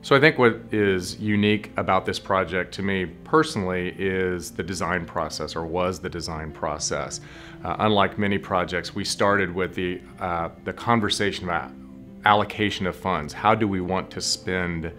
So I think what is unique about this project to me personally is the design process, or was the design process. Unlike many projects, we started with the conversation about allocation of funds. How do we want to spend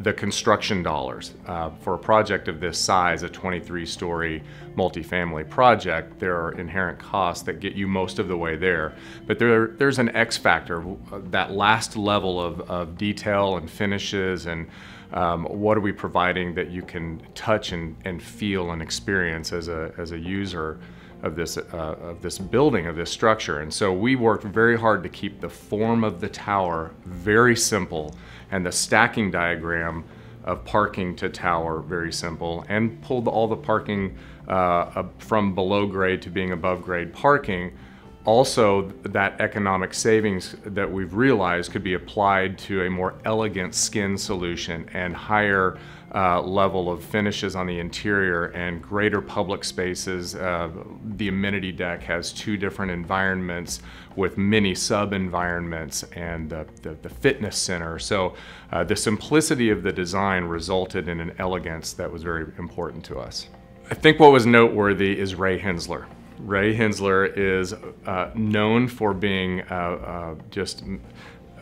the construction dollars? For a project of this size, a 23-story multifamily project, there are inherent costs that get you most of the way there. But there's an X factor, that last level of detail and finishes, and what are we providing that you can touch and feel and experience as a user of this building, of this structure. And so we worked very hard to keep the form of the tower very simple, and the stacking diagram of parking to tower very simple, and pulled all the parking from below grade to being above grade parking. Also, that economic savings that we've realized could be applied to a more elegant skin solution and higher level of finishes on the interior and greater public spaces. The amenity deck has 2 different environments with many sub-environments, and the fitness center. So the simplicity of the design resulted in an elegance that was very important to us. I think what was noteworthy is Ray Hensler. Ray Hensler is known for being just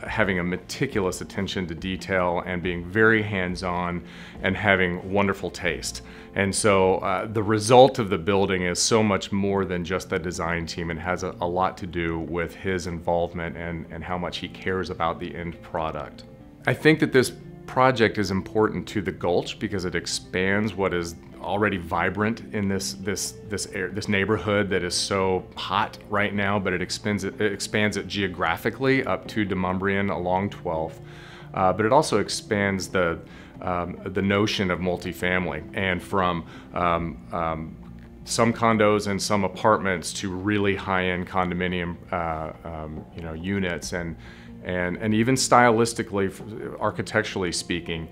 having a meticulous attention to detail and being very hands-on and having wonderful taste. And so the result of the building is so much more than just the design team. It has a lot to do with his involvement and how much he cares about the end product. I think that this project is important to the Gulch because it expands what is already vibrant in this neighborhood that is so hot right now, but it expands it geographically up to Demonbreun along 12th. But it also expands the notion of multifamily, and from some condos and some apartments to really high-end condominium units, and even stylistically, architecturally speaking,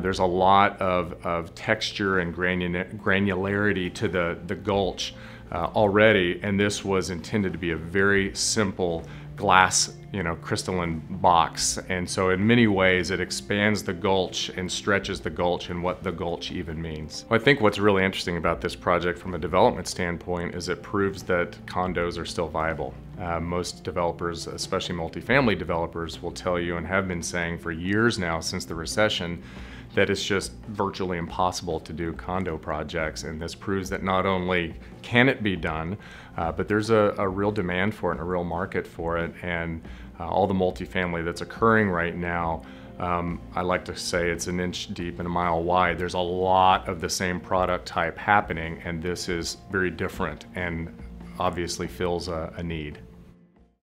there's a lot of texture and granularity to the Gulch already, and this was intended to be a very simple glass, crystalline box. And so in many ways it expands the Gulch and stretches the Gulch and what the Gulch even means. I think what's really interesting about this project from a development standpoint is it proves that condos are still viable. Most developers, especially multifamily developers, will tell you, and have been saying for years now since the recession, that it's just virtually impossible to do condo projects. And this proves that not only can it be done, but there's a real demand for it and a real market for it. And all the multifamily that's occurring right now, I like to say it's an inch deep and a mile wide. There's a lot of the same product type happening, and this is very different and obviously fills a need.